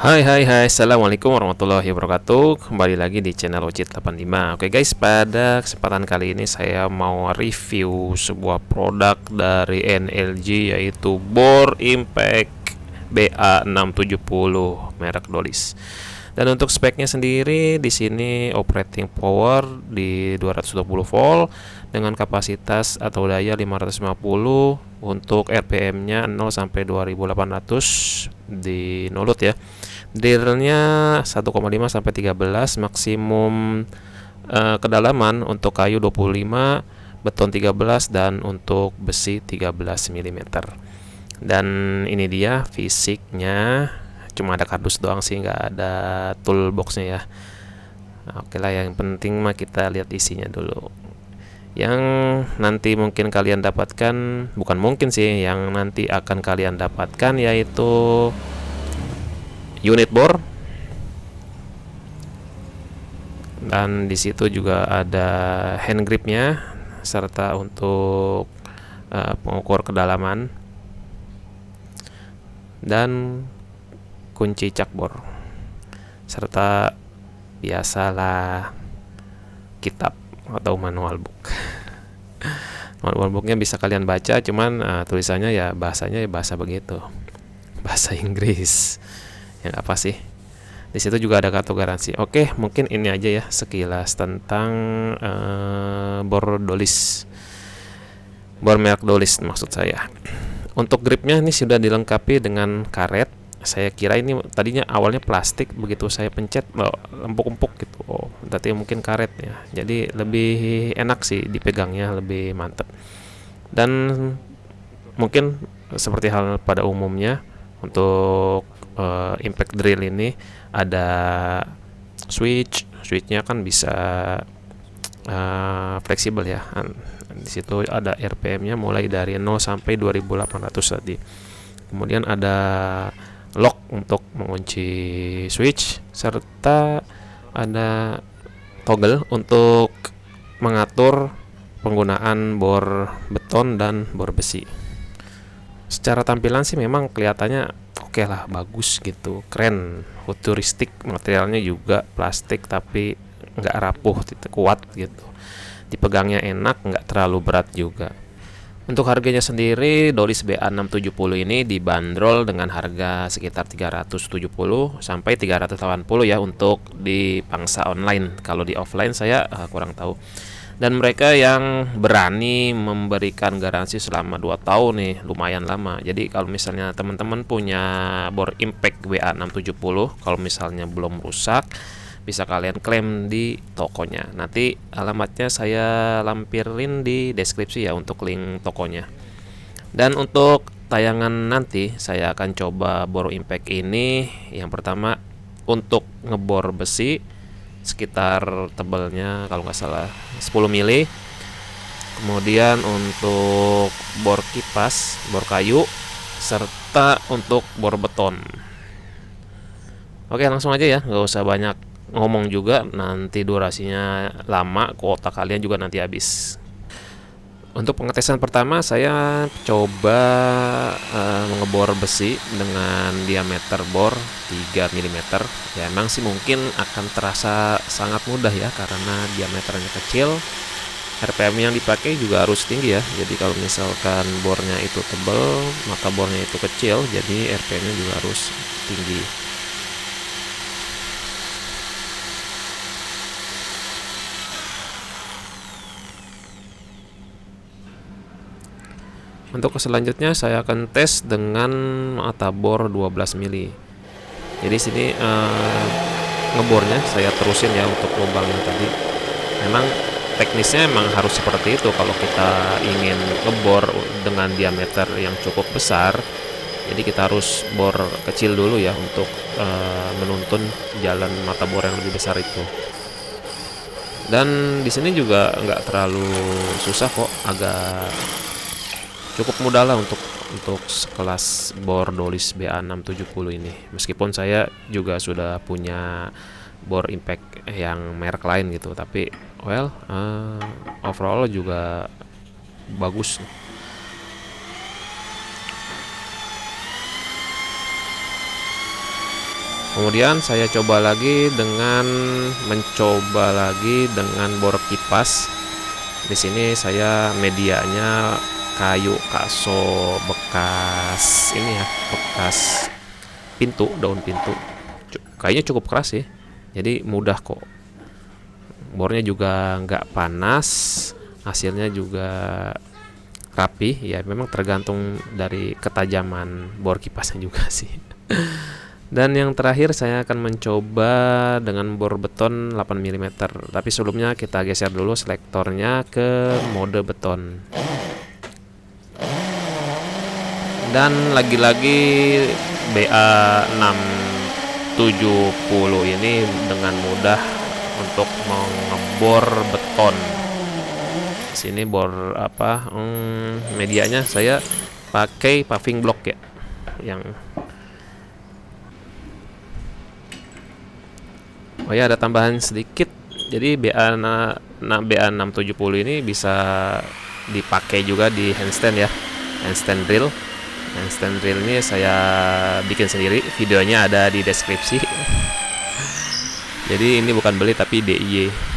Hai, assalamualaikum warahmatullahi wabarakatuh. Kembali lagi di channel Ocit 85. Oke guys, pada kesempatan kali ini saya mau review sebuah produk dari NLG, yaitu Bore Impact BA670 merek Dolis. Dan untuk speknya sendiri di sini operating power di 220 volt dengan kapasitas atau daya 550, untuk RPM-nya 0 sampai 2800 di nolut ya. Drillnya 1,5 sampai 13, maksimum kedalaman untuk kayu 25, beton 13, dan untuk besi 13 mm. Dan ini dia fisiknya, cuma ada kardus doang sih, nggak ada toolboxnya ya. Oke lah, yang penting mah kita lihat isinya dulu. Yang nanti mungkin kalian dapatkan, bukan mungkin sih, yang nanti akan kalian dapatkan yaitu unit bor, dan di situ juga ada hand gripnya serta untuk pengukur kedalaman dan kunci cak bor, serta biasalah kitab atau manual book. Manual booknya bisa kalian baca, cuman tulisannya ya bahasanya ya bahasa begitu, bahasa Inggris. Yang apa sih? Di situ juga ada kartu garansi. Oke, mungkin ini aja ya sekilas tentang bor Dolis, bor merek Dolis maksud saya. Untuk gripnya ini sudah dilengkapi dengan karet. Saya kira ini tadinya awalnya plastik, begitu saya pencet empuk-empuk gitu. Oh, berarti mungkin karet ya. Jadi lebih enak sih dipegangnya, lebih mantep. Dan mungkin seperti hal pada umumnya, untuk impact drill ini ada switchnya kan bisa fleksibel ya. Di situ ada RPM-nya mulai dari 0 sampai 2800 tadi. Kemudian ada lock untuk mengunci switch, serta ada toggle untuk mengatur penggunaan bor beton dan bor besi. Secara tampilan sih memang kelihatannya oke lah, bagus gitu, keren, futuristik. Materialnya juga plastik tapi nggak rapuh, kuat gitu, dipegangnya enak, nggak terlalu berat juga. Untuk harganya sendiri, Dolis BA670 ini dibanderol dengan harga sekitar 370 sampai 380 ya untuk di pangsa online. Kalau di offline saya kurang tahu. Dan mereka yang berani memberikan garansi selama 2 tahun nih, lumayan lama. Jadi kalau misalnya teman-teman punya bor Impact WA670, kalau misalnya belum rusak, bisa kalian klaim di tokonya. Nanti alamatnya saya lampirin di deskripsi ya untuk link tokonya. Dan untuk tayangan nanti saya akan coba bor Impact ini. Yang pertama untuk ngebor besi, sekitar tebalnya kalau nggak salah 10 mili. Kemudian untuk bor kipas, bor kayu, serta untuk bor beton. Oke, langsung aja ya, nggak usah banyak ngomong juga, nanti durasinya lama, kuota kalian juga nanti habis. Untuk pengetesan pertama saya coba ngebor besi dengan diameter bor 3 mm. Ya emang sih mungkin akan terasa sangat mudah ya, karena diameternya kecil. RPM yang dipakai juga harus tinggi ya. Jadi kalau misalkan bornya itu tebal, maka bornya itu kecil, jadi RPM-nya juga harus tinggi. Untuk selanjutnya saya akan tes dengan mata bor 12 mili. Jadi sini ngebornya saya terusin ya untuk lubang yang tadi. Memang teknisnya emang harus seperti itu kalau kita ingin ngebor dengan diameter yang cukup besar. Jadi kita harus bor kecil dulu ya untuk menuntun jalan mata bor yang lebih besar itu. Dan di sini juga nggak terlalu susah kok, agak cukup mudah lah untuk sekelas bor Dolis BA670 ini. Meskipun saya juga sudah punya bor Impact yang merek lain gitu, tapi overall juga bagus. Kemudian saya coba lagi dengan bor kipas. Di sini saya medianya kayu kaso bekas ini ya, bekas pintu, daun pintu. Kayaknya cukup keras sih. Jadi mudah kok. Bornya juga nggak panas, hasilnya juga rapi. Ya memang tergantung dari ketajaman bor kipasnya juga sih. Dan yang terakhir saya akan mencoba dengan bor beton 8 mm. Tapi sebelumnya kita geser dulu selektornya ke mode beton. Dan lagi-lagi BA670 ini dengan mudah untuk mengebor beton. Di sini bor medianya saya pakai paving block ya, yang ada tambahan sedikit. Jadi BA670 ini bisa dipakai juga di handstand ya, handstand drill. Handstand drill ini saya bikin sendiri, videonya ada di deskripsi. Jadi ini bukan beli tapi DIY.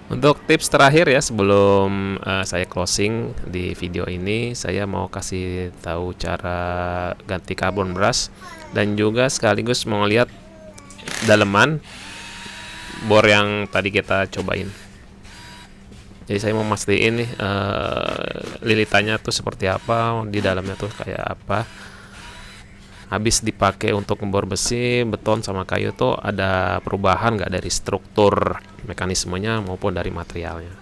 Untuk tips terakhir ya sebelum saya closing di video ini, saya mau kasih tahu cara ganti carbon brush dan juga sekaligus mau lihat daleman bor yang tadi kita cobain. Jadi saya mau mastiin nih lilitannya tuh seperti apa, di dalamnya tuh kayak apa. Habis dipakai untuk ngebor besi, beton sama kayu tuh ada perubahan nggak dari struktur mekanismenya maupun dari materialnya.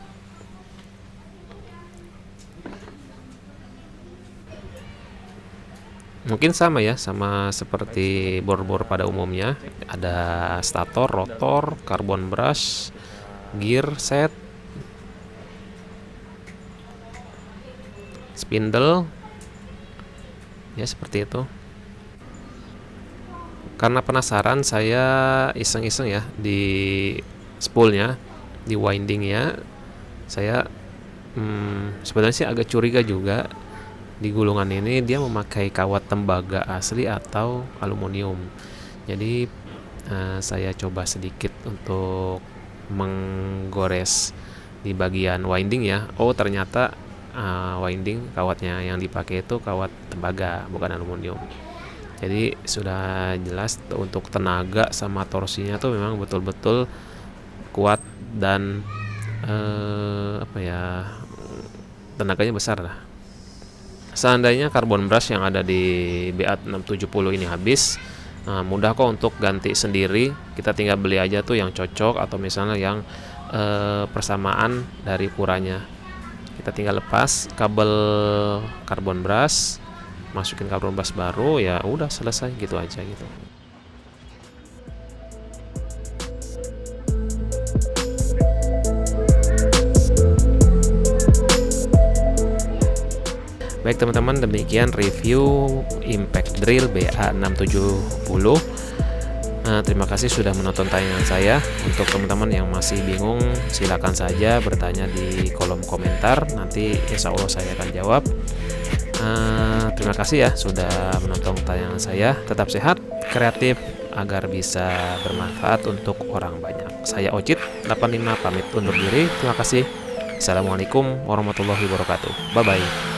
Mungkin sama ya, sama seperti bor-bor pada umumnya. Ada stator, rotor, carbon brush, gear set, spindle, ya seperti itu. Karena penasaran, saya iseng-iseng ya di spoolnya, di windingnya. Saya sebenarnya sih agak curiga juga di gulungan ini dia memakai kawat tembaga asli atau aluminium. Jadi saya coba sedikit untuk menggores di bagian winding ya. Oh ternyata winding kawatnya yang dipakai itu kawat tembaga, bukan aluminium. Jadi sudah jelas untuk tenaga sama torsinya tuh memang betul-betul kuat dan tenaganya besar lah. Seandainya carbon brush yang ada di BA670 ini habis, mudah kok untuk ganti sendiri. Kita tinggal beli aja tuh yang cocok, atau misalnya yang persamaan dari ukurannya. Kita tinggal lepas kabel carbon brush, masukin carbon brush baru, ya udah selesai gitu aja gitu. Baik teman-teman, demikian review impact drill BA670. Terima kasih sudah menonton tayangan saya. Untuk teman-teman yang masih bingung, silakan saja bertanya di kolom komentar. Nanti insya Allah saya akan jawab. Terima kasih ya sudah menonton tayangan saya. Tetap sehat, kreatif, agar bisa bermanfaat untuk orang banyak. Saya Ocit 85 pamit undur diri. Terima kasih. Assalamualaikum warahmatullahi wabarakatuh. Bye bye.